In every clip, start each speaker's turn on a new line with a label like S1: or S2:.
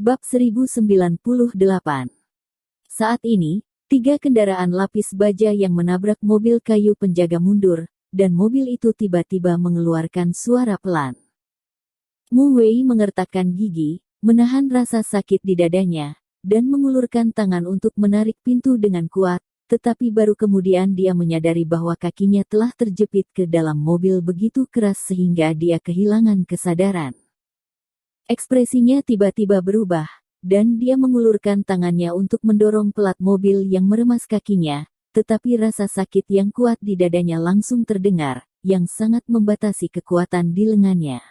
S1: Bab 1098. Saat ini, 3 kendaraan lapis baja yang menabrak mobil kayu penjaga mundur, dan mobil itu tiba-tiba mengeluarkan suara pelan. Mu Wei mengertakkan gigi, menahan rasa sakit di dadanya, dan mengulurkan tangan untuk menarik pintu dengan kuat, tetapi baru kemudian dia menyadari bahwa kakinya telah terjepit ke dalam mobil begitu keras sehingga dia kehilangan kesadaran. Ekspresinya tiba-tiba berubah, dan dia mengulurkan tangannya untuk mendorong pelat mobil yang meremas kakinya, tetapi rasa sakit yang kuat di dadanya langsung terdengar, yang sangat membatasi kekuatan di lengannya.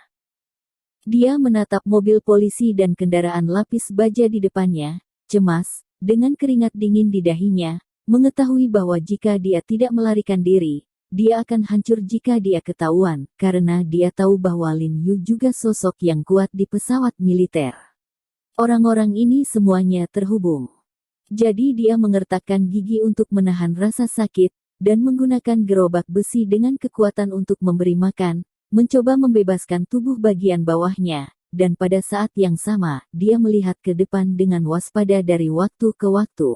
S1: Dia menatap mobil polisi dan kendaraan lapis baja di depannya, cemas, dengan keringat dingin di dahinya, mengetahui bahwa jika dia tidak melarikan diri, dia akan hancur jika dia ketahuan, karena dia tahu bahwa Lin Yu juga sosok yang kuat di pesawat militer. Orang-orang ini semuanya terhubung. Jadi dia mengertakkan gigi untuk menahan rasa sakit, dan menggunakan gerobak besi dengan kekuatan untuk memberi makan, mencoba membebaskan tubuh bagian bawahnya, dan pada saat yang sama, dia melihat ke depan dengan waspada dari waktu ke waktu.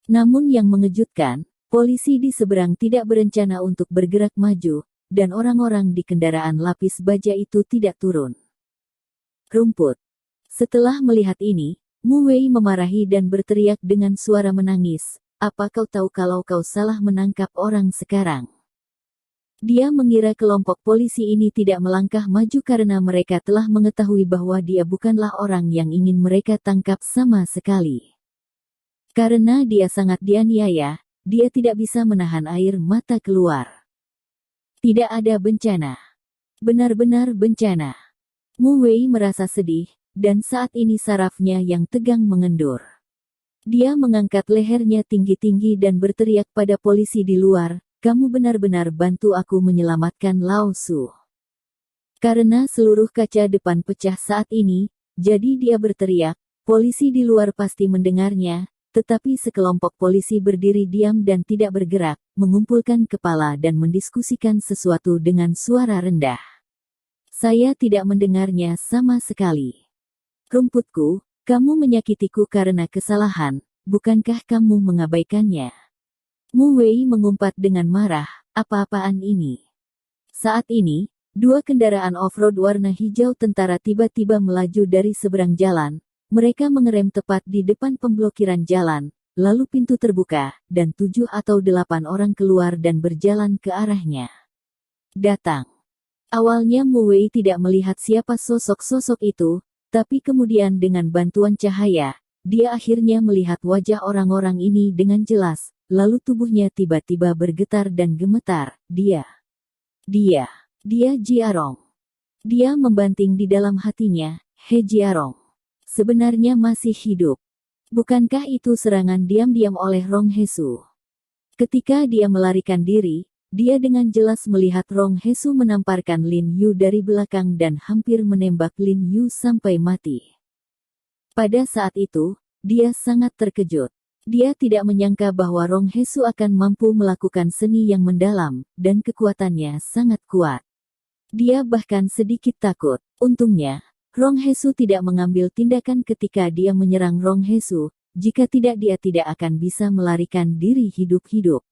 S1: Namun yang mengejutkan, polisi di seberang tidak berencana untuk bergerak maju, dan orang-orang di kendaraan lapis baja itu tidak turun. Rumput. Setelah melihat ini, Mu Wei memarahi dan berteriak dengan suara menangis, "Apa kau tahu kalau kau salah menangkap orang sekarang?" Dia mengira kelompok polisi ini tidak melangkah maju karena mereka telah mengetahui bahwa dia bukanlah orang yang ingin mereka tangkap sama sekali. Karena dia sangat dianiaya, dia tidak bisa menahan air mata keluar. Tidak ada bencana. Benar-benar bencana. Mu Wei merasa sedih, dan saat ini sarafnya yang tegang mengendur. Dia mengangkat lehernya tinggi-tinggi dan berteriak pada polisi di luar, "Kamu benar-benar bantu aku menyelamatkan Lao Su." Karena seluruh kaca depan pecah saat ini, jadi dia berteriak, polisi di luar pasti mendengarnya. Tetapi sekelompok polisi berdiri diam dan tidak bergerak, mengumpulkan kepala dan mendiskusikan sesuatu dengan suara rendah. "Saya tidak mendengarnya sama sekali. Rumputku, kamu menyakitiku karena kesalahan, bukankah kamu mengabaikannya?" Mu Wei mengumpat dengan marah, "Apa-apaan ini?" Saat ini, 2 kendaraan off-road warna hijau tentara tiba-tiba melaju dari seberang jalan. Mereka mengerem tepat di depan pemblokiran jalan, lalu pintu terbuka, dan 7 atau 8 orang keluar dan berjalan ke arahnya. Datang. Awalnya Mu Wei tidak melihat siapa sosok-sosok itu, tapi kemudian dengan bantuan cahaya, dia akhirnya melihat wajah orang-orang ini dengan jelas, lalu tubuhnya tiba-tiba bergetar dan gemetar. Dia Jiarong. Dia membanting di dalam hatinya, "He Jiarong sebenarnya masih hidup. Bukankah itu serangan diam-diam oleh Rong Hesu?" Ketika dia melarikan diri, dia dengan jelas melihat Rong Hesu menamparkan Lin Yu dari belakang dan hampir menembak Lin Yu sampai mati. Pada saat itu, dia sangat terkejut. Dia tidak menyangka bahwa Rong Hesu akan mampu melakukan seni yang mendalam, dan kekuatannya sangat kuat. Dia bahkan sedikit takut. Untungnya, Rong Hesu tidak mengambil tindakan ketika dia menyerang Rong Hesu, jika tidak dia tidak akan bisa melarikan diri hidup-hidup.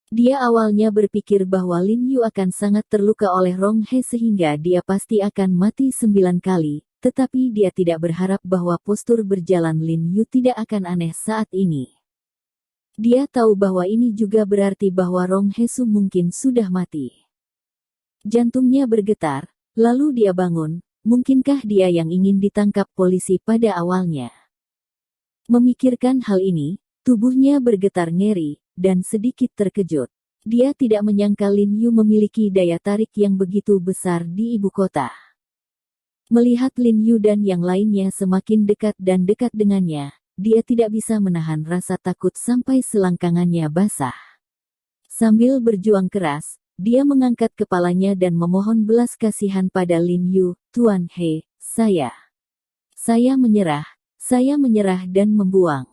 S1: Dia awalnya berpikir bahwa Lin Yu akan sangat terluka oleh Rong He sehingga dia pasti akan mati 9 kali, tetapi dia tidak berharap bahwa postur berjalan Lin Yu tidak akan aneh saat ini. Dia tahu bahwa ini juga berarti bahwa Rong Hesu mungkin sudah mati. Jantungnya bergetar, lalu dia bangun. Mungkinkah dia yang ingin ditangkap polisi pada awalnya? Memikirkan hal ini, tubuhnya bergetar ngeri, dan sedikit terkejut. Dia tidak menyangka Lin Yu memiliki daya tarik yang begitu besar di ibu kota. Melihat Lin Yu dan yang lainnya semakin dekat dan dekat dengannya, dia tidak bisa menahan rasa takut sampai selangkangannya basah. Sambil berjuang keras, dia mengangkat kepalanya dan memohon belas kasihan pada Lin Yu, "Tuan He, saya menyerah dan membuang.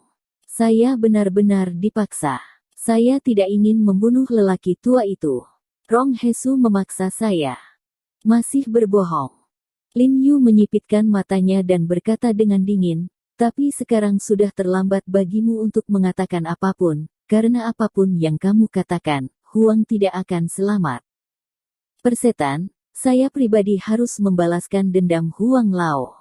S1: Saya benar-benar dipaksa. Saya tidak ingin membunuh lelaki tua itu. Rong Hesu memaksa saya. Masih berbohong. Lin Yu menyipitkan matanya dan berkata dengan dingin, tapi sekarang sudah terlambat bagimu untuk mengatakan apapun, karena apapun yang kamu katakan, Huang tidak akan selamat. Persetan, saya pribadi harus membalaskan dendam Huang Lao.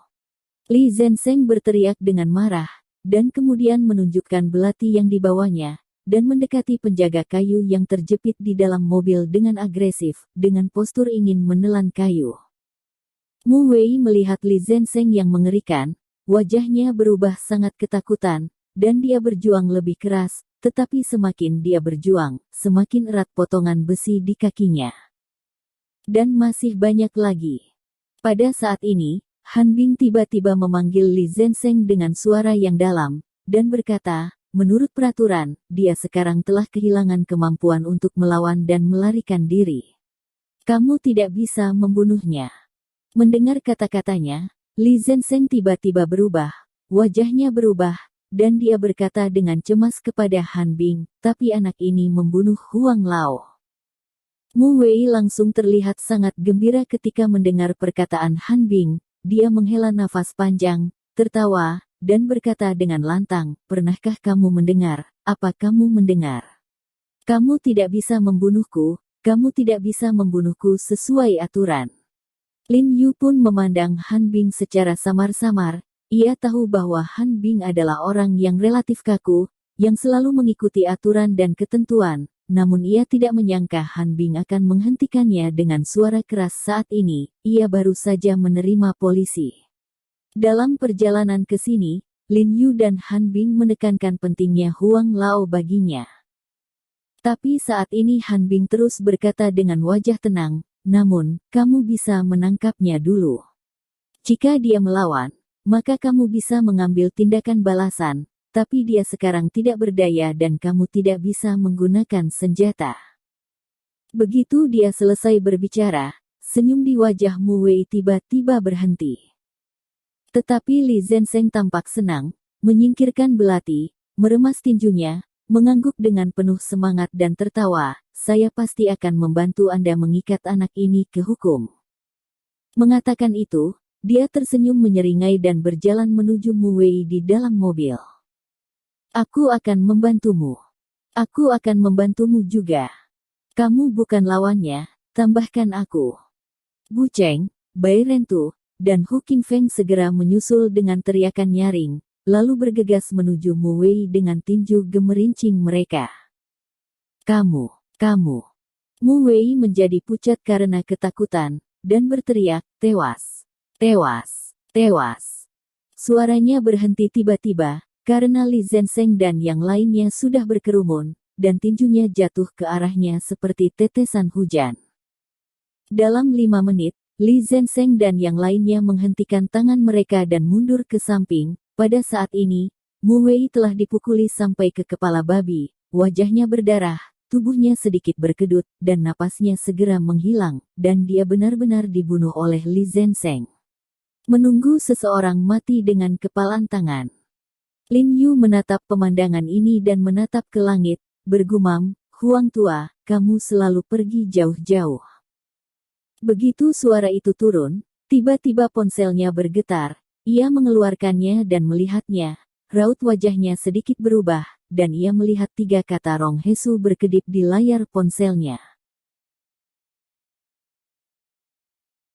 S1: Li Zenseng berteriak dengan marah, dan kemudian menunjukkan belati yang dibawanya, dan mendekati penjaga kayu yang terjepit di dalam mobil dengan agresif, dengan postur ingin menelan kayu. Mu Wei melihat Li Zenseng yang mengerikan, wajahnya berubah sangat ketakutan, dan dia berjuang lebih keras, tetapi semakin dia berjuang, semakin erat potongan besi di kakinya. Dan masih banyak lagi. Pada saat ini, Han Bing tiba-tiba memanggil Li Zenseng dengan suara yang dalam, dan berkata, menurut peraturan, dia sekarang telah kehilangan kemampuan untuk melawan dan melarikan diri. Kamu tidak bisa membunuhnya. Mendengar kata-katanya, Li Zenseng tiba-tiba berubah, wajahnya berubah, dan dia berkata dengan cemas kepada Han Bing, tapi anak ini membunuh Huang Lao. Mu Wei langsung terlihat sangat gembira ketika mendengar perkataan Han Bing. Dia menghela nafas panjang, tertawa, dan berkata dengan lantang, pernahkah kamu mendengar, apa kamu mendengar? Kamu tidak bisa membunuhku, kamu tidak bisa membunuhku sesuai aturan. Lin Yu pun memandang Han Bing secara samar-samar, ia tahu bahwa Han Bing adalah orang yang relatif kaku, yang selalu mengikuti aturan dan ketentuan, namun ia tidak menyangka Han Bing akan menghentikannya dengan suara keras saat ini, ia baru saja menerima polisi. Dalam perjalanan ke sini, Lin Yu dan Han Bing menekankan pentingnya Huang Lao baginya. Tapi saat ini Han Bing terus berkata dengan wajah tenang, namun, kamu bisa menangkapnya dulu. Jika dia melawan, maka kamu bisa mengambil tindakan balasan, tapi dia sekarang tidak berdaya dan kamu tidak bisa menggunakan senjata. Begitu dia selesai berbicara, senyum di wajah Mu Wei tiba-tiba berhenti. Tetapi Li Zenseng tampak senang, menyingkirkan belati, meremas tinjunya, mengangguk dengan penuh semangat dan tertawa, saya pasti akan membantu Anda mengikat anak ini ke hukum. Mengatakan itu, dia tersenyum menyeringai dan berjalan menuju Mu Wei di dalam mobil. Aku akan membantumu. Aku akan membantumu juga. Kamu bukan lawannya, tambahkan aku. Bu Cheng, Bai Rentu, dan Hu Qingfeng segera menyusul dengan teriakan nyaring, lalu bergegas menuju Mu Wei dengan tinju gemerincing mereka. Kamu. Mu Wei menjadi pucat karena ketakutan, dan berteriak, tewas. Tewas. Tewas. Suaranya berhenti tiba-tiba, karena Li Zenseng dan yang lainnya sudah berkerumun, dan tinjunya jatuh ke arahnya seperti tetesan hujan. Dalam 5 menit, Li Zenseng dan yang lainnya menghentikan tangan mereka dan mundur ke samping. Pada saat ini, Mu Wei telah dipukuli sampai ke kepala babi, wajahnya berdarah, tubuhnya sedikit berkedut, dan napasnya segera menghilang, dan dia benar-benar dibunuh oleh Li Zenseng. Menunggu seseorang mati dengan kepalan tangan. Lin Yu menatap pemandangan ini dan menatap ke langit, bergumam, Huang tua, kamu selalu pergi jauh-jauh. Begitu suara itu turun, tiba-tiba ponselnya bergetar, ia mengeluarkannya dan melihatnya, raut wajahnya sedikit berubah, dan ia melihat 3 kata Rong Hesu berkedip di layar ponselnya.